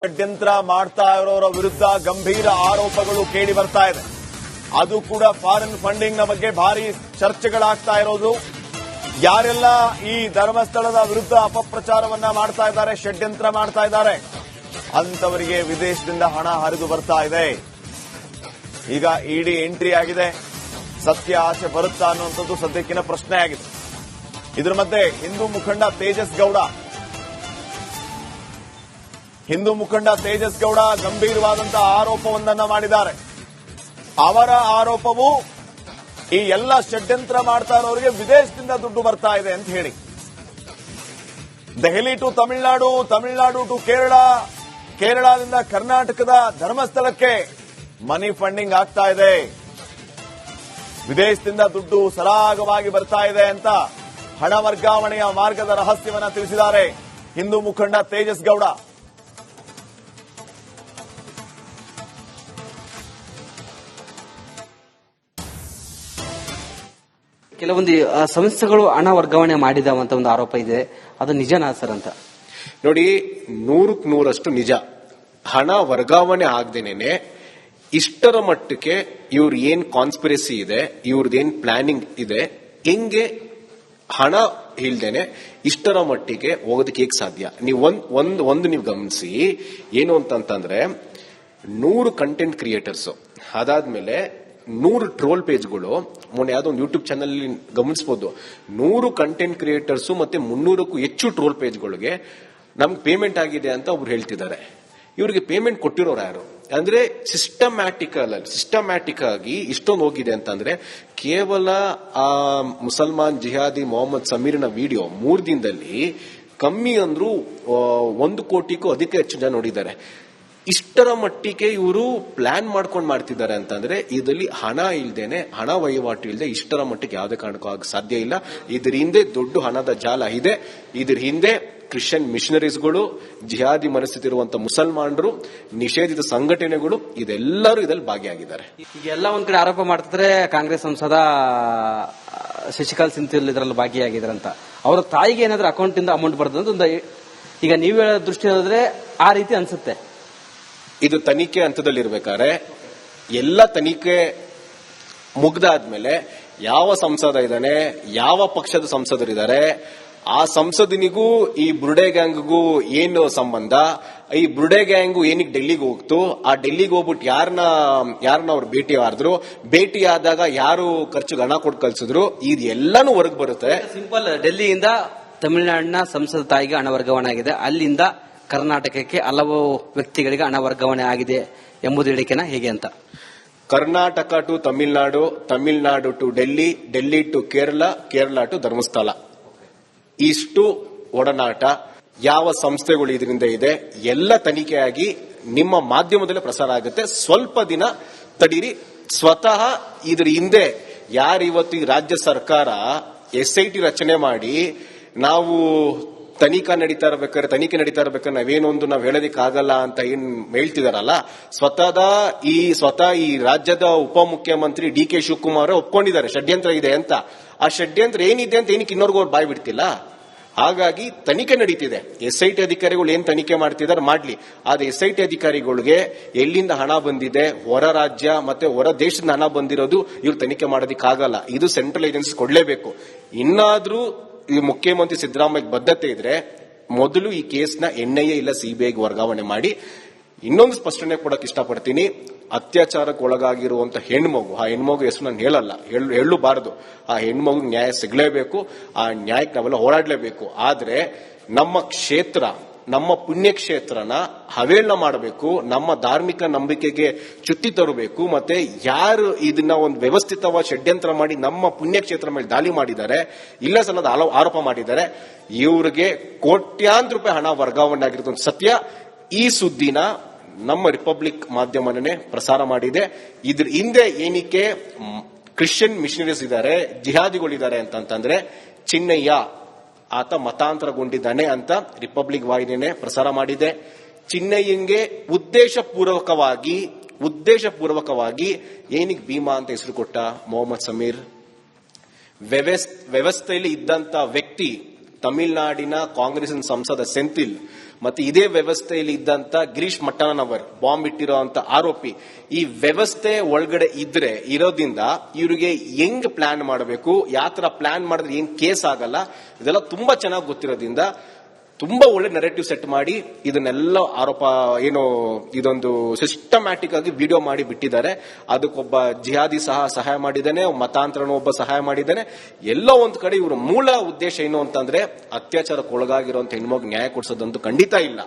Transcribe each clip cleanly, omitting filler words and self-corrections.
ಷಡ್ಯಂತ್ರ ಮಾಡ್ತಾ ಇರೋರ ವಿರುದ್ಧ ಗಂಭೀರ ಆರೋಪಗಳು ಕೇಳಿ ಬರ್ತಾ ಇದೆ. ಅದು ಕೂಡ ಫಾರಿನ್ ಫಂಡಿಂಗ್ ನ ಬಗ್ಗೆ ಭಾರಿ ಚರ್ಚೆಗಳಾಗ್ತಾ ಇರೋದು. ಯಾರೆಲ್ಲ ಈ ಧರ್ಮಸ್ಥಳದ ವಿರುದ್ಧ ಅಪಪ್ರಚಾರವನ್ನ ಮಾಡ್ತಾ ಇದ್ದಾರೆ, ಷಡ್ಯಂತ್ರ ಮಾಡ್ತಾ ಇದ್ದಾರೆ, ಅಂತವರಿಗೆ ವಿದೇಶದಿಂದ ಹಣ ಹರಿದು ಬರ್ತಾ ಇದೆ. ಈಗ ಇಡಿ ಎಂಟ್ರಿ ಆಗಿದೆ. ಸತ್ಯ ಆಚೆ ಬರುತ್ತಾ ಅನ್ನುವಂಥದ್ದು ಸದ್ಯಕ್ಕಿನ ಪ್ರಶ್ನೆ ಆಗಿದೆ. ಇದರ ಮಧ್ಯೆ ಹಿಂದೂ ಮುಖಂಡ ತೇಜಸ್ ಗೌಡ ಗಂಭೀರವಾದಂತಹ ಆರೋಪವೊಂದನ್ನು ಮಾಡಿದ್ದಾರೆ. ಅವರ ಆರೋಪವು ಈ ಎಲ್ಲ ಷಡ್ಯಂತ್ರ ಮಾಡ್ತಾ ಇರೋರಿಗೆ ವಿದೇಶದಿಂದ ದುಡ್ಡು ಬರ್ತಾ ಇದೆ ಅಂತ ಹೇಳಿ. ದೆಹಲಿ ಟು ತಮಿಳುನಾಡು, ತಮಿಳುನಾಡು ಟು ಕೇರಳ, ಕೇರಳದಿಂದ ಕರ್ನಾಟಕದ ಧರ್ಮಸ್ಥಳಕ್ಕೆ ಮನಿ ಫಂಡಿಂಗ್ ಆಗ್ತಾ ಇದೆ. ವಿದೇಶದಿಂದ ದುಡ್ಡು ಸರಾಗವಾಗಿ ಬರ್ತಾ ಇದೆ ಅಂತ ಹಣ ವರ್ಗಾವಣೆಯ ಮಾರ್ಗದ ರಹಸ್ಯವನ್ನ ತಿಳಿಸಿದ್ದಾರೆ ಹಿಂದೂ ಮುಖಂಡ ತೇಜಸ್ ಗೌಡ. ಕೆಲವೊಂದು ಸಂಸ್ಥೆಗಳು ಹಣ ವರ್ಗಾವಣೆ ಮಾಡಿದಾವಂತ ಒಂದು ಆರೋಪ ಇದೆ, ಅದು ನಿಜನಾ ಸರ್ ಅಂತ? ನೋಡಿ, 100% ನಿಜ. ಹಣ ವರ್ಗಾವಣೆ ಆಗದೇನೆ ಇಷ್ಟರ ಮಟ್ಟಕ್ಕೆ ಇವ್ರ ಏನ್ ಕಾನ್ಸ್ಪಿರಸಿ ಇದೆ, ಇವ್ರದ್ದೇನ್ ಪ್ಲಾನಿಂಗ್ ಇದೆ, ಹೆಂಗೆ ಹಣ ಇಲ್ದೇನೆ ಇಷ್ಟರ ಮಟ್ಟಿಗೆ ಹೋಗೋದಕ್ಕೆ ಹೇಗೆ ಸಾಧ್ಯ? ನೀವು ಒಂದು ನೀವು ಗಮನಿಸಿ, ಏನು ಅಂತಂದ್ರೆ 100 ಕಂಟೆಂಟ್ ಕ್ರಿಯೇಟರ್ಸ್, ಅದಾದ್ಮೇಲೆ 100 ಟ್ರೋಲ್ ಪೇಜ್ಗಳು. ಮೊನ್ನೆ ಯಾವ್ದೋ ಒಂದು ಯೂಟ್ಯೂಬ್ ಚಾನಲ್ ಗಮನಿಸಬಹುದು, 100 ಕಂಟೆಂಟ್ ಕ್ರಿಯೇಟರ್ಸ್ ಮತ್ತೆ 300ಕ್ಕೂ ಹೆಚ್ಚು ಟ್ರೋಲ್ ಪೇಜ್ಗಳಿಗೆ ನಮ್ಗೆ ಪೇಮೆಂಟ್ ಆಗಿದೆ ಅಂತ ಒಬ್ರು ಹೇಳ್ತಿದ್ದಾರೆ. ಇವರಿಗೆ ಪೇಮೆಂಟ್ ಕೊಟ್ಟಿರೋರು ಯಾರು? ಅಂದ್ರೆ ಸಿಸ್ಟಮ್ಯಾಟಿಕ್ ಆಗಿ ಇಷ್ಟೊಂದು ಹೋಗಿದೆ ಅಂತಂದ್ರೆ ಕೇವಲ ಆ ಮುಸಲ್ಮಾನ್ ಜಿಹಾದಿ ಮೊಹಮ್ಮದ್ ಸಮೀರ್ನ ವಿಡಿಯೋ 3 ದಿನದಲ್ಲಿ ಕಮ್ಮಿ ಅಂದ್ರೂ 1 ಕೋಟಿಗೂ ಅದಕ್ಕೆ ಹೆಚ್ಚು ಜನ ನೋಡಿದ್ದಾರೆ. ಇಷ್ಟರ ಮಟ್ಟಿಗೆ ಇವರು ಪ್ಲಾನ್ ಮಾಡ್ಕೊಂಡು ಮಾಡ್ತಿದ್ದಾರೆ ಅಂತಂದ್ರೆ ಇದರಲ್ಲಿ ಹಣ ಇಲ್ದೇನೆ, ಹಣ ವಹಿವಾಟು ಇಲ್ಲದೆ ಇಷ್ಟರ ಮಟ್ಟಿಗೆ ಯಾವುದೇ ಕಾರಣಕ್ಕೂ ಆಗ ಸಾಧ್ಯ ಇಲ್ಲ. ಇದ್ರ ಹಿಂದೆ ದೊಡ್ಡ ಹಣದ ಜಾಲ ಇದೆ. ಇದ್ರ ಹಿಂದೆ ಕ್ರಿಶ್ಚಿಯನ್ ಮಿಷನರೀಸ್ಗಳು, ಜಿಹಾದಿ ಮನಸ್ಥಿತಿ ಇರುವಂತಹ ಮುಸಲ್ಮಾನರು, ನಿಷೇಧಿತ ಸಂಘಟನೆಗಳು, ಇದೆಲ್ಲರೂ ಇದರಲ್ಲಿ ಭಾಗಿಯಾಗಿದ್ದಾರೆ. ಈಗೆಲ್ಲ ಒಂದ್ ಕಡೆ ಆರೋಪ ಮಾಡ್ತಿದ್ರೆ ಕಾಂಗ್ರೆಸ್ ಸಂಸದ ಶಶಿಕಾಂತ್ ಸಿಂಥಿಲ್ ಇದರಲ್ಲಿ ಭಾಗಿಯಾಗಿದ್ರಂತ. ಅವರ ತಾಯಿಗೆ ಏನಾದ್ರೂ ಅಕೌಂಟ್ ಇಂದ ಅಮೌಂಟ್ ಬರ್ತದೆ ಅಂತ ಈಗ ನೀವು ಹೇಳೋ ದೃಷ್ಟಿ ಹೇಳಿದ್ರೆ ಆ ರೀತಿ ಅನ್ಸುತ್ತೆ. ಇದು ತನಿಖೆ ಹಂತದಲ್ಲಿರ್ಬೇಕಾದ್ರೆ ಎಲ್ಲ ತನಿಖೆ ಮುಗ್ದಾದ್ಮೇಲೆ ಯಾವ ಸಂಸದ ಇದ್ದಾನೆ, ಯಾವ ಪಕ್ಷದ ಸಂಸದರಿದ್ದಾರೆ, ಆ ಸಂಸದನಿಗೂ ಈ ಬುರ್ಡೆ ಗ್ಯಾಂಗ್ಗೂ ಏನು ಸಂಬಂಧ, ಈ ಬುರ್ಡೆ ಗ್ಯಾಂಗು ಏನಕ್ಕೆ ಡೆಲ್ಲಿಗೆ ಹೋಗ್ತು, ಆ ಡೆಲ್ಲಿಗೆ ಹೋಗ್ಬಿಟ್ಟು ಯಾರನ್ನ ಅವ್ರು ಭೇಟಿ ಆದಾಗ ಯಾರು ಖರ್ಚಿಗೆ ಹಣ ಕೊಟ್ಟು ಕಳ್ಸಿದ್ರು, ಇದೆಲ್ಲಾನು ಹೊರಗೆ ಬರುತ್ತೆ. ಸಿಂಪಲ್, ಡೆಲ್ಲಿಯಿಂದ ತಮಿಳುನಾಡಿನ ಸಂಸದ ತಾಯಿಗೆ ಹಣ ವರ್ಗಾವಣೆ ಆಗಿದೆ, ಅಲ್ಲಿಂದ ಕರ್ನಾಟಕಕ್ಕೆ ಹಲವು ವ್ಯಕ್ತಿಗಳಿಗೆ ಹಣ ವರ್ಗಾವಣೆ ಆಗಿದೆ ಎಂಬುದು ಹೇಳಿಕೆನ ಹೇಗೆ ಅಂತ? Karnataka to Tamil Nadu, Tamil Nadu to Delhi, Delhi to Kerala, Kerala to Dharmasthala, ಇಷ್ಟು ಒಡನಾಟ ಯಾವ ಸಂಸ್ಥೆಗಳು ಇದರಿಂದ ಇದೆ ಎಲ್ಲ ತನಿಖೆಯಾಗಿ ನಿಮ್ಮ ಮಾಧ್ಯಮದಲ್ಲೇ ಪ್ರಸಾರ ಆಗುತ್ತೆ. ಸ್ವಲ್ಪ ದಿನ ತಡೀರಿ. ಸ್ವತಃ ಇದ್ರ ಹಿಂದೆ ಯಾರಿವತ್ತು ಈ ರಾಜ್ಯ ಸರ್ಕಾರ SIT ರಚನೆ ಮಾಡಿ ನಾವು ತನಿಖೆ ನಡೀತಾ ಇರ್ಬೇಕಾದ್ರೆ ನಾವೇನೊಂದು ನಾವು ಹೇಳೋದಕ್ಕಾಗಲ್ಲ ಅಂತ ಏನ್ ಹೇಳ್ತಿದಾರಲ್ಲ, ಸ್ವತಃ ಈ ರಾಜ್ಯದ ಉಪಮುಖ್ಯಮಂತ್ರಿ DK ಶಿವಕುಮಾರ್ ಒಪ್ಕೊಂಡಿದ್ದಾರೆ ಷಡ್ಯಂತ್ರ ಇದೆ ಅಂತ. ಆ ಷಡ್ಯಂತ್ರ ಏನಿದೆ ಅಂತ ಏನಕ್ಕೆ ಇನ್ನೊರ್ಗೂ ಅವ್ರು ಬಾಯ್ ಬಿಡ್ತಿಲ್ಲ? ಹಾಗಾಗಿ ತನಿಖೆ ನಡೀತಿದೆ. SIT ಅಧಿಕಾರಿಗಳು ಏನ್ ತನಿಖೆ ಮಾಡ್ತಿದ್ದಾರೆ ಮಾಡ್ಲಿ, ಆದ್ರೆ SIT ಅಧಿಕಾರಿಗಳಿಗೆ ಎಲ್ಲಿಂದ ಹಣ ಬಂದಿದೆ, ಹೊರ ರಾಜ್ಯ ಮತ್ತೆ ಹೊರ ದೇಶದ ಹಣ ಬಂದಿರೋದು ಇವ್ರು ತನಿಖೆ ಮಾಡೋದಕ್ಕಾಗಲ್ಲ. ಇದು ಸೆಂಟ್ರಲ್ ಏಜೆನ್ಸಿ ಕೊಡ್ಲೇಬೇಕು. ಇನ್ನಾದ್ರೂ ಈ ಮುಖ್ಯಮಂತ್ರಿ ಸಿದ್ದರಾಮಯ್ಯ ಬದ್ಧತೆ ಇದ್ರೆ ಮೊದಲು ಈ ಕೇಸ್ನ NIA ಇಲ್ಲ CBIಗೆ ವರ್ಗಾವಣೆ ಮಾಡಿ. ಇನ್ನೊಂದು ಸ್ಪಷ್ಟನೆ ಕೊಡಕ್ ಇಷ್ಟಪಡ್ತೀನಿ, ಅತ್ಯಾಚಾರಕ್ಕೆ ಒಳಗಾಗಿರುವಂತ ಹೆಣ್ಮಗು, ಆ ಹೆಣ್ಮಗು ಹೆಸರು ನಾನು ಹೇಳಬಾರದು, ಆ ಹೆಣ್ಮಗು ನ್ಯಾಯ ಸಿಗಲೇಬೇಕು. ಆ ನ್ಯಾಯಕ್ಕೆ ನಾವೆಲ್ಲ ಹೋರಾಡಲೇಬೇಕು. ಆದ್ರೆ ನಮ್ಮ ಕ್ಷೇತ್ರ, ನಮ್ಮ ಪುಣ್ಯಕ್ಷೇತ್ರನ ಹವೇಳನ ಮಾಡಬೇಕು, ನಮ್ಮ ಧಾರ್ಮಿಕ ನಂಬಿಕೆಗೆ ಚ್ಯುತಿ ತರಬೇಕು. ಮತ್ತೆ ಯಾರು ಇದನ್ನ ಒಂದು ವ್ಯವಸ್ಥಿತವಾದ ಷಡ್ಯಂತ್ರ ಮಾಡಿ ನಮ್ಮ ಪುಣ್ಯಕ್ಷೇತ್ರ ಮೇಲೆ ದಾಳಿ ಮಾಡಿದ್ದಾರೆ, ಇಲ್ಲ ಸಲ್ಲದ ಆರೋಪ ಮಾಡಿದ್ದಾರೆ, ಇವರಿಗೆ ಕೋಟ್ಯಾಂತರ ರೂಪಾಯಿ ಹಣ ವರ್ಗಾವಣೆ ಆಗಿರೋದು ಸತ್ಯ. ಈ ಸುದ್ದಿನ ನಮ್ಮ ರಿಪಬ್ಲಿಕ್ ಮಾಧ್ಯಮನೇ ಪ್ರಸಾರ ಮಾಡಿದೆ. ಇದ್ರ ಹಿಂದೆ ಏನಕ್ಕೆ ಕ್ರಿಶ್ಚಿಯನ್ ಮಿಷನರೀಸ್ ಇದ್ದಾರೆ, ಜಿಹಾದಿಗಳಿದ್ದಾರೆ ಅಂತಂದ್ರೆ ಚಿನ್ನಯ್ಯ ಆತ ಮತಾಂತರಗೊಂಡಿದ್ದಾನೆ ಅಂತ ರಿಪಬ್ಲಿಕ್ ವಾಹಿನಿನೇ ಪ್ರಸಾರ ಮಾಡಿದೆ. ಚಿನ್ನಯ್ಯಂಗೆ ಉದ್ದೇಶಪೂರ್ವಕವಾಗಿ ಏನಕ್ಕೆ ಭೀಮಾ ಅಂತ ಹೆಸರು ಕೊಟ್ಟ ಮೊಹಮ್ಮದ್ ಸಮೀರ್? ವ್ಯವಸ್ಥೆಯಲ್ಲಿ ಇದ್ದಂತ ವ್ಯಕ್ತಿ ತಮಿಳುನಾಡಿನ ಕಾಂಗ್ರೆಸ್ ಸಂಸದ ಸೆಂಥಿಲ್ ಮತ್ತೆ ಇದೇ ವ್ಯವಸ್ಥೆಯಲ್ಲಿ ಇದ್ದಂತ ಗಿರೀಶ್ ಮಟ್ಟಣ್ಣನವರ್ ಬಾಂಬ್ ಇಟ್ಟಿರುವಂತ ಆರೋಪಿ ಈ ವ್ಯವಸ್ಥೆ ಒಳಗಡೆ ಇರೋದ್ರಿಂದ ಇವರಿಗೆ ಹೆಂಗ್ ಪ್ಲಾನ್ ಮಾಡಬೇಕು, ಯಾವ ತರ ಪ್ಲಾನ್ ಮಾಡಿದ್ರೆ ಏನ್ ಕೇಸ್ ಆಗಲ್ಲ, ಇದೆಲ್ಲ ತುಂಬಾ ಚೆನ್ನಾಗಿ ಗೊತ್ತಿರೋದ್ರಿಂದ ತುಂಬಾ ಒಳ್ಳೆ ನೆರೆಟಿವ್ ಸೆಟ್ ಮಾಡಿ ಇದನ್ನೆಲ್ಲ ಆರೋಪ ಇದೊಂದು ಸಿಸ್ಟಮ್ಯಾಟಿಕ್ ಆಗಿ ವಿಡಿಯೋ ಮಾಡಿ ಬಿಟ್ಟಿದ್ದಾರೆ. ಅದಕ್ಕೊಬ್ಬ ಜಿಹಾದಿ ಸಹಾಯ ಮಾಡಿದ್ದಾನೆ, ಮತಾಂತರನ ಒಬ್ಬ ಸಹಾಯ ಮಾಡಿದ್ದಾನೆ. ಎಲ್ಲೋ ಒಂದ್ ಕಡೆ ಇವರ ಮೂಲ ಉದ್ದೇಶ ಏನು ಅಂತಂದ್ರೆ ಅತ್ಯಾಚಾರಕ್ಕೆ ಒಳಗಾಗಿರುವಂತ ಹೆಣ್ಮಗ್ ನ್ಯಾಯ ಕೊಡಿಸೋದಂತೂ ಖಂಡಿತ ಇಲ್ಲ.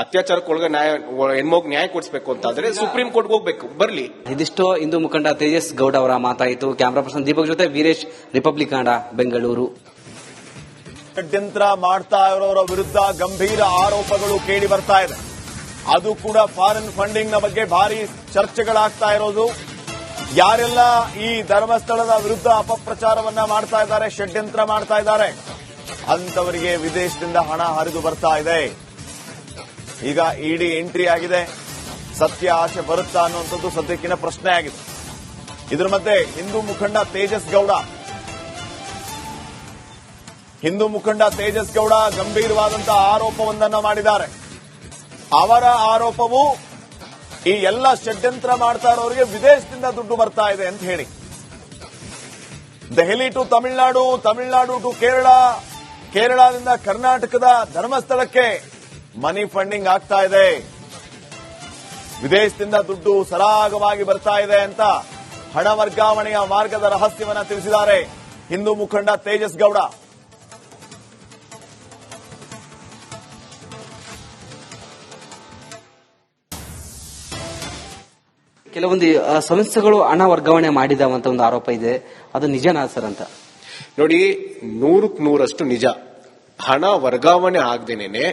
ಅತ್ಯಾಚಾರಕ್ಕೊಳಗ ಹೆಣ್ಮಗ್ ನ್ಯಾಯ ಕೊಡಿಸಬೇಕು ಅಂತಾದ್ರೆ ಸುಪ್ರೀಂ ಕೋರ್ಟ್ಗೆ ಹೋಗ್ಬೇಕು. ಬರ್ಲಿ. ಇದಿಷ್ಟು ಹಿಂದೂ ಮುಖಂಡ ತೇಜಸ್ ಗೌಡ ಅವರ ಮಾತಾಯಿತು. ಕ್ಯಾಮರಾ ಪರ್ಸನ್ ದೀಪಕ್ ಜೊತೆ ವೀರೇಶ್, ರಿಪಬ್ಲಿಕ್ ಕನ್ನಡ, ಬೆಂಗಳೂರು. ಷಡ್ಯಂತ್ರ ಮಾಡ್ತಾ ಇರೋರ ವಿರುದ್ಧ ಗಂಭೀರ ಆರೋಪಗಳು ಕೇಳಿ ಬರ್ತಾ ಇದೆ. ಅದು ಕೂಡ ಫಾರಿನ್ ಫಂಡಿಂಗ್ ನ ಬಗ್ಗೆ ಭಾರಿ ಚರ್ಚೆಗಳಾಗ್ತಾ ಇರೋದು. ಯಾರೆಲ್ಲ ಈ ಧರ್ಮಸ್ಥಳದ ವಿರುದ್ಧ ಅಪಪ್ರಚಾರವನ್ನ ಮಾಡ್ತಾ ಇದ್ದಾರೆ, ಷಡ್ಯಂತ್ರ ಮಾಡ್ತಾ ಇದ್ದಾರೆ, ಅಂತವರಿಗೆ ವಿದೇಶದಿಂದ ಹಣ ಹರಿದು ಬರ್ತಾ ಇದೆ. ಈಗ ಇಡಿ ಎಂಟ್ರಿ ಆಗಿದೆ. ಸತ್ಯ ಆಶೆ ಬರುತ್ತಾ ಅನ್ನುವಂಥದ್ದು ಸದ್ಯಕ್ಕಿನ ಪ್ರಶ್ನೆ ಆಗಿದೆ. ಇದರ ಮಧ್ಯೆ ಹಿಂದೂ ಮುಖಂಡ ತೇಜಸ್ ಗೌಡ ಗಂಭೀರವಾದಂತಹ ಆರೋಪವೊಂದನ್ನು ಮಾಡಿದ್ದಾರೆ. ಅವರ ಆರೋಪವು ಈ ಎಲ್ಲ ಷಡ್ಯಂತ್ರ ಮಾಡ್ತಾ ಇರೋರಿಗೆ ವಿದೇಶದಿಂದ ದುಡ್ಡು ಬರ್ತಾ ಇದೆ ಅಂತ ಹೇಳಿ. ದೆಹಲಿ ಟು ತಮಿಳುನಾಡು, ತಮಿಳುನಾಡು ಟು ಕೇರಳ, ಕೇರಳದಿಂದ ಕರ್ನಾಟಕದ ಧರ್ಮಸ್ಥಳಕ್ಕೆ ಮನಿ ಫಂಡಿಂಗ್ ಆಗ್ತಾ ಇದೆ. ವಿದೇಶದಿಂದ ದುಡ್ಡು ಸರಾಗವಾಗಿ ಬರ್ತಾ ಇದೆ ಅಂತ ಹಣ ವರ್ಗಾವಣೆಯ ಮಾರ್ಗದ ರಹಸ್ಯವನ್ನ ತಿಳಿಸಿದ್ದಾರೆ ಹಿಂದೂ ಮುಖಂಡ ತೇಜಸ್ ಗೌಡ. ಕೆಲವೊಂದು ಸಂಸ್ಥೆಗಳು ಹಣ ವರ್ಗಾವಣೆ ಮಾಡಿದಾವಂತ ಒಂದು ಆರೋಪ ಇದೆ. ಅದು ನಿಜನಾ ಸರ್ ಅಂತ? ನೋಡಿ, 100% ನಿಜ. ಹಣ ವರ್ಗಾವಣೆ ಆಗದೇನೆ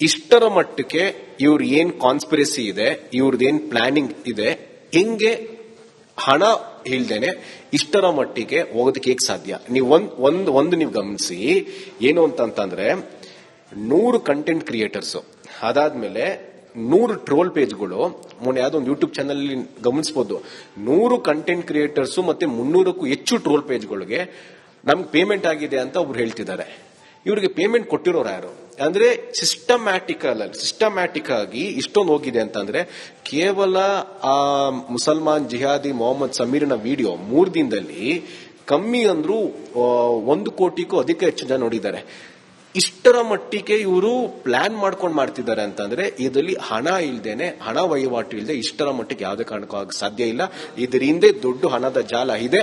ಇಷ್ಟರ ಮಟ್ಟಕ್ಕೆ ಇವ್ರ ಏನ್ ಕಾನ್ಸ್ಪಿರಸಿ ಇದೆ, ಇವ್ರದ್ದೇನ್ ಪ್ಲಾನಿಂಗ್ ಇದೆ, ಹೆಂಗೆ ಹಣ ಇಲ್ದೇನೆ ಇಷ್ಟರ ಮಟ್ಟಿಗೆ ಹೋಗೋದಕ್ಕೆ ಹೇಗೆ ಸಾಧ್ಯ? ನೀವು ಒಂದು ನೀವು ಗಮನಿಸಿ, ಏನು ಅಂತಂದ್ರೆ 100 ಕಂಟೆಂಟ್ ಕ್ರಿಯೇಟರ್ಸ್, ಅದಾದ್ಮೇಲೆ 100 ಟ್ರೋಲ್ ಪೇಜ್ಗಳು. ಮೊನ್ನೆ ಯಾವ್ದೋ ಒಂದು ಯೂಟ್ಯೂಬ್ ಚಾನಲ್ ಗಮನಿಸಬಹುದು, 100 ಕಂಟೆಂಟ್ ಕ್ರಿಯೇಟರ್ಸ್ ಮತ್ತೆ 300ಕ್ಕೂ ಹೆಚ್ಚು ಟ್ರೋಲ್ ಪೇಜ್ಗಳಿಗೆ ನಮ್ಗೆ ಪೇಮೆಂಟ್ ಆಗಿದೆ ಅಂತ ಒಬ್ರು ಹೇಳ್ತಿದ್ದಾರೆ. ಇವರಿಗೆ ಪೇಮೆಂಟ್ ಕೊಟ್ಟಿರೋರು ಯಾರು? ಅಂದ್ರೆ ಸಿಸ್ಟಮ್ಯಾಟಿಕ್ ಆಗಿ ಇಷ್ಟೊಂದು ಹೋಗಿದೆ ಅಂತಂದ್ರೆ ಕೇವಲ ಆ ಮುಸಲ್ಮಾನ್ ಜಿಹಾದಿ ಮೊಹಮ್ಮದ್ ಸಮೀರ್ನ ವಿಡಿಯೋ 3 ದಿನದಲ್ಲಿ ಕಮ್ಮಿ ಅಂದ್ರೂ 1 ಕೋಟಿಗೂ ಅಧಿಕ ಹೆಚ್ಚು ಜನ ನೋಡಿದ್ದಾರೆ. ಇಷ್ಟರ ಮಟ್ಟಿಗೆ ಇವರು ಪ್ಲಾನ್ ಮಾಡ್ಕೊಂಡು ಮಾಡ್ತಿದ್ದಾರೆ ಅಂತಂದ್ರೆ ಇದರಲ್ಲಿ ಹಣ ಇಲ್ದೇನೆ, ಹಣ ವಹಿವಾಟು ಇಲ್ಲದೆ ಇಷ್ಟರ ಮಟ್ಟಿಗೆ ಯಾವುದೇ ಕಾರಣಕ್ಕೂ ಆಗ ಸಾಧ್ಯ ಇಲ್ಲ. ಇದ್ರ ಹಿಂದೆ ದೊಡ್ಡ ಹಣದ ಜಾಲ ಇದೆ.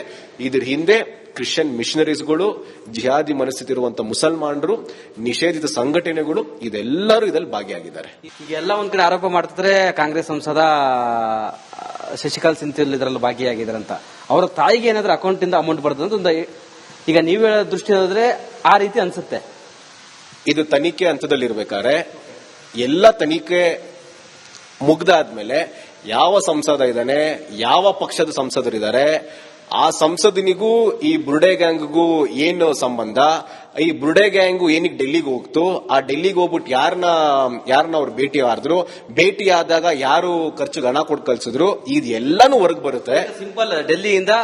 ಇದ್ರ ಹಿಂದೆ ಕ್ರಿಶ್ಚಿಯನ್ ಮಿಷನರೀಸ್ಗಳು, ಜಿಹಾದಿ ಮನಸ್ಥಿತಿ ಇರುವಂತಹ ಮುಸಲ್ಮಾನರು, ನಿಷೇಧಿತ ಸಂಘಟನೆಗಳು, ಇದೆಲ್ಲರೂ ಇದರಲ್ಲಿ ಭಾಗಿಯಾಗಿದ್ದಾರೆ. ಎಲ್ಲ ಒಂದ್ ಕಡೆ ಆರೋಪ ಮಾಡ್ತಿದ್ರೆ ಕಾಂಗ್ರೆಸ್ ಸಂಸದ ಶಶಿಕಾಲ್ ಸಿಂಥಿಲ್ ಇದರಲ್ಲಿ ಭಾಗಿಯಾಗಿದ್ದಾರೆ ಅಂತ. ಅವರ ತಾಯಿಗೆ ಏನಾದ್ರೂ ಅಕೌಂಟ್ ಇಂದ ಅಮೌಂಟ್ ಬರ್ತದೆ ಅಂತ ಈಗ ನೀವು ಹೇಳೋ ದೃಷ್ಟಿ ಹೇಳಿದ್ರೆ ಆ ರೀತಿ ಅನ್ಸುತ್ತೆ. ಇದು ತನಿಖೆ ಹಂತದಲ್ಲಿರ್ಬೇಕಾದ್ರೆ ಎಲ್ಲ ತನಿಖೆ ಮುಗ್ದಾದ್ಮೇಲೆ ಯಾವ ಸಂಸದ ಇದ್ದಾನೆ, ಯಾವ ಪಕ್ಷದ ಸಂಸದರಿದ್ದಾರೆ, ಆ ಸಂಸದನಿಗೂ ಈ ಬುರ್ಡೆ ಗ್ಯಾಂಗ್ಗೂ ಏನು ಸಂಬಂಧ, ಈ ಬುರ್ಡೆ ಗ್ಯಾಂಗು ಏನಕ್ಕೆ ಡೆಲ್ಲಿಗೆ ಹೋಗ್ತು, ಆ ಡೆಲ್ಲಿಗೆ ಹೋಗ್ಬಿಟ್ಟು ಯಾರನ್ನ ಅವ್ರು ಭೇಟಿ ಆದಾಗ ಯಾರು ಖರ್ಚಿಗೆ ಹಣ ಕೊಟ್ಟು ಕಳ್ಸಿದ್ರು, ಇದೆಲ್ಲಾನು ಹೊರಗೆ ಬರುತ್ತೆ. ಸಿಂಪಲ್, ಡೆಲ್ಲಿಯಿಂದ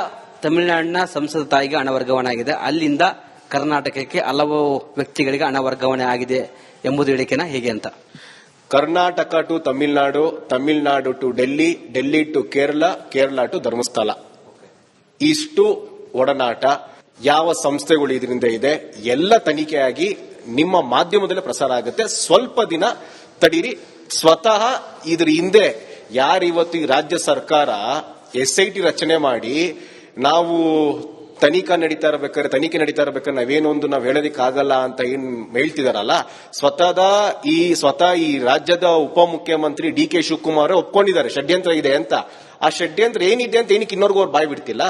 ತಮಿಳುನಾಡಿನ ಸಂಸದ ತಾಯಿಗೆ ಹಣ ವರ್ಗಾವಣೆ ಆಗಿದೆ, ಅಲ್ಲಿಂದ ಕರ್ನಾಟಕಕ್ಕೆ ಹಲವು ವ್ಯಕ್ತಿಗಳಿಗೆ ಹಣ ವರ್ಗಾವಣೆ ಆಗಿದೆ ಎಂಬುದು ಹೇಳಿಕೆನ ಹೇಗೆ ಅಂತ? Karnataka to Tamil Nadu, Tamil Nadu to Delhi, Delhi to Kerala, Kerala to Dharmasthala. ಇಷ್ಟು ಒಡನಾಟ ಯಾವ ಸಂಸ್ಥೆಗಳು ಇದರಿಂದ ಇದೆ ಎಲ್ಲ ತನಿಖೆಯಾಗಿ ನಿಮ್ಮ ಮಾಧ್ಯಮದಲ್ಲೇ ಪ್ರಸಾರ ಆಗುತ್ತೆ. ಸ್ವಲ್ಪ ದಿನ ತಡೀರಿ. ಸ್ವತಃ ಇದ್ರ ಹಿಂದೆ ಯಾರಿವತ್ತು ಈ ರಾಜ್ಯ ಸರ್ಕಾರ SIT ರಚನೆ ಮಾಡಿ ನಾವು ತನಿಖೆ ನಡೀತಾ ಇರಬೇಕಾದ್ರೆ ನಾವು ಹೇಳೋದಕ್ಕಾಗಲ್ಲ ಅಂತ ಏನ್ ಹೇಳ್ತಿದಾರಲ್ಲ, ಸ್ವತಃ ಈ ರಾಜ್ಯದ ಉಪಮುಖ್ಯಮಂತ್ರಿ DK ಶಿವಕುಮಾರ್ ಒಪ್ಕೊಂಡಿದ್ದಾರೆ ಷಡ್ಯಂತ್ರ ಇದೆ ಅಂತ. ಆ ಷಡ್ಯಂತ್ರ ಏನಿದೆ ಅಂತ ಏನಕ್ಕೆ ಇನ್ನೊರ್ಗೂ ಅವ್ರು ಬಾಯ್ ಬಿಡ್ತಿಲ್ಲ?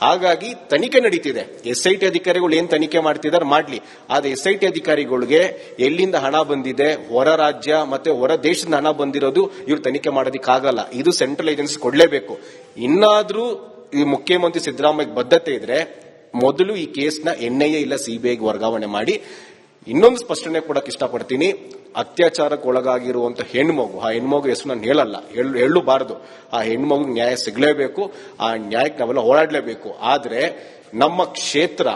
ಹಾಗಾಗಿ ತನಿಖೆ ನಡೀತಿದೆ. SIT ಅಧಿಕಾರಿಗಳು ಏನ್ ತನಿಖೆ ಮಾಡ್ತಿದ್ದಾರೆ ಮಾಡ್ಲಿ, ಆದ್ರೆ SIT ಅಧಿಕಾರಿಗಳಿಗೆ ಎಲ್ಲಿಂದ ಹಣ ಬಂದಿದೆ, ಹೊರ ರಾಜ್ಯ ಮತ್ತೆ ಹೊರ ದೇಶದಿಂದ ಹಣ ಬಂದಿರೋದು ಇವ್ರು ತನಿಖೆ ಮಾಡೋದಕ್ಕಾಗಲ್ಲ. ಇದು ಸೆಂಟ್ರಲ್ ಏಜೆನ್ಸಿ ಕೊಡ್ಲೇಬೇಕು. ಇನ್ನಾದ್ರೂ ಈ ಮುಖ್ಯಮಂತ್ರಿ ಸಿದ್ದರಾಮಯ್ಯ ಬದ್ಧತೆ ಇದ್ರೆ ಮೊದಲು ಈ ಕೇಸ್ನ NIA ಇಲ್ಲ CBIಗೆ ವರ್ಗಾವಣೆ ಮಾಡಿ. ಇನ್ನೊಂದು ಸ್ಪಷ್ಟನೆ ಕೊಡಕ್ಕೆ ಇಷ್ಟಪಡ್ತೀನಿ, ಅತ್ಯಾಚಾರಕ್ಕೆ ಒಳಗಾಗಿರುವಂತ ಹೆಣ್ಮಗು, ಆ ಹೆಣ್ಮಗು ಹೆಸರು ನಾನು ಹೇಳಬಾರದು, ಆ ಹೆಣ್ಮಗು ನ್ಯಾಯ ಸಿಗಲೇಬೇಕು. ಆ ನ್ಯಾಯಕ್ಕೆ ನಾವೆಲ್ಲ ಹೋರಾಡಲೇಬೇಕು. ಆದ್ರೆ ನಮ್ಮ ಕ್ಷೇತ್ರ,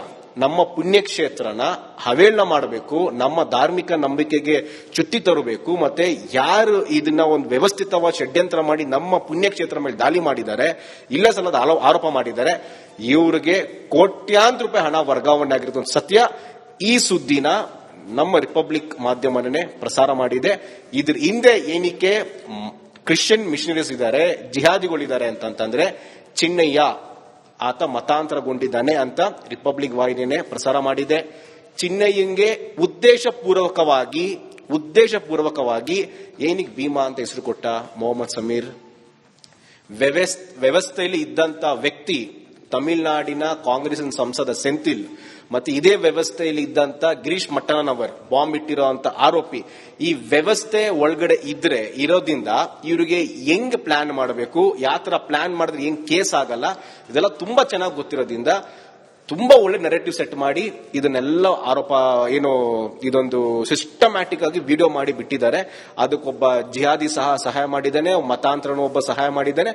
ನಮ್ಮ ಪುಣ್ಯಕ್ಷೇತ್ರನ ಹವೇಳನ ಮಾಡಬೇಕು, ನಮ್ಮ ಧಾರ್ಮಿಕ ನಂಬಿಕೆಗೆ ಚ್ಯುತಿ ತರಬೇಕು. ಮತ್ತೆ ಯಾರು ಇದನ್ನ ಒಂದು ವ್ಯವಸ್ಥಿತವಾದ ಷಡ್ಯಂತ್ರ ಮಾಡಿ ನಮ್ಮ ಪುಣ್ಯಕ್ಷೇತ್ರ ಮೇಲೆ ದಾಳಿ ಮಾಡಿದ್ದಾರೆ, ಇಲ್ಲ ಸಲ್ಲದ ಆರೋಪ ಮಾಡಿದ್ದಾರೆ, ಇವರಿಗೆ ಕೋಟ್ಯಾಂತರ ರೂಪಾಯಿ ಹಣ ವರ್ಗಾವಣೆ ಆಗಿರೋದು ಸತ್ಯ. ಈ ಸುದ್ದಿನ ನಮ್ಮ ರಿಪಬ್ಲಿಕ್ ಮಾಧ್ಯಮನೇ ಪ್ರಸಾರ ಮಾಡಿದೆ. ಇದ್ರ ಹಿಂದೆ ಏನಕ್ಕೆ ಕ್ರಿಶ್ಚಿಯನ್ ಮಿಷನರೀಸ್ ಇದ್ದಾರೆ, ಜಿಹಾದಿಗಳಿದ್ದಾರೆ ಅಂತಂದ್ರೆ ಚಿನ್ನಯ್ಯ ಆತ ಮತಾಂತರಗೊಂಡಿದ್ದಾನೆ ಅಂತ ರಿಪಬ್ಲಿಕ್ ವಾಹಿನಿನೇ ಪ್ರಸಾರ ಮಾಡಿದೆ. ಚಿನ್ನಯ್ಯಂಗೆ ಉದ್ದೇಶಪೂರ್ವಕವಾಗಿ ಏನಕ್ಕೆ ಭೀಮಾ ಅಂತ ಹೆಸರು ಕೊಟ್ಟ ಮೊಹಮ್ಮದ್ ಸಮೀರ್? ವ್ಯವಸ್ಥೆಯಲ್ಲಿ ಇದ್ದಂತ ವ್ಯಕ್ತಿ ತಮಿಳುನಾಡಿನ ಕಾಂಗ್ರೆಸ್ ಸಂಸದ ಸೆಂಥಿಲ್, ಮತ್ತೆ ಇದೇ ವ್ಯವಸ್ಥೆಯಲ್ಲಿ ಇದ್ದಂತ ಗಿರೀಶ್ ಮಟ್ಟಣ್ಣನವರ್ ಬಾಂಬ್ ಇಟ್ಟಿರುವಂತ ಆರೋಪಿ. ಈ ವ್ಯವಸ್ಥೆ ಒಳಗಡೆ ಇರೋದ್ರಿಂದ ಇವರಿಗೆ ಹೆಂಗ್ ಪ್ಲಾನ್ ಮಾಡಬೇಕು, ಯಾವ ತರ ಪ್ಲಾನ್ ಮಾಡಿದ್ರೆ ಹೆಂಗ್ ಕೇಸ್ ಆಗಲ್ಲ, ಇದೆಲ್ಲ ತುಂಬಾ ಚೆನ್ನಾಗಿ ಗೊತ್ತಿರೋದ್ರಿಂದ ತುಂಬಾ ಒಳ್ಳೆ ನೆರೆಟಿವ್ ಸೆಟ್ ಮಾಡಿ ಇದನ್ನೆಲ್ಲ ಆರೋಪ ಇದೊಂದು ಸಿಸ್ಟಮ್ಯಾಟಿಕ್ ಆಗಿ ವಿಡಿಯೋ ಮಾಡಿ ಬಿಟ್ಟಿದ್ದಾರೆ. ಅದಕ್ಕೊಬ್ಬ ಜಿಹಾದಿ ಸಹಾಯ ಮಾಡಿದ್ದಾನೆ, ಮತಾಂತರನೂ ಒಬ್ಬ ಸಹಾಯ ಮಾಡಿದ್ದಾನೆ.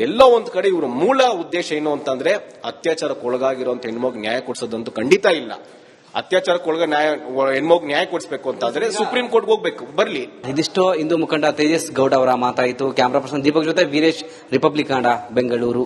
ಎಲ್ಲೋ ಒಂದ್ ಕಡೆ ಇವ್ರ ಮೂಲ ಉದ್ದೇಶ ಏನು ಅಂತಂದ್ರೆ ಅತ್ಯಾಚಾರಕ್ಕೆ ಒಳಗಾಗಿರುವಂತ ಹೆಣ್ಮಗ್ ನ್ಯಾಯ ಕೊಡಿಸೋದಂತೂ ಖಂಡಿತ ಇಲ್ಲ. ಅತ್ಯಾಚಾರಕ್ಕೊಳಗ ಹೆಣ್ಮಗ್ ನ್ಯಾಯ ಕೊಡಿಸಬೇಕು ಅಂತಾದ್ರೆ ಸುಪ್ರೀಂ ಕೋರ್ಟ್ಗೆ ಹೋಗ್ಬೇಕು. ಬರ್ಲಿ. ಇದಿಷ್ಟು ಹಿಂದೂ ಮುಖಂಡ ತೇಜಸ್ ಗೌಡ ಅವರ ಮಾತಾಯಿತು. ಕ್ಯಾಮರಾ ಪರ್ಸನ್ ದೀಪಕ್ ಜೊತೆ ವೀರೇಶ್, ರಿಪಬ್ಲಿಕ್ ಕನ್ನಡ, ಬೆಂಗಳೂರು.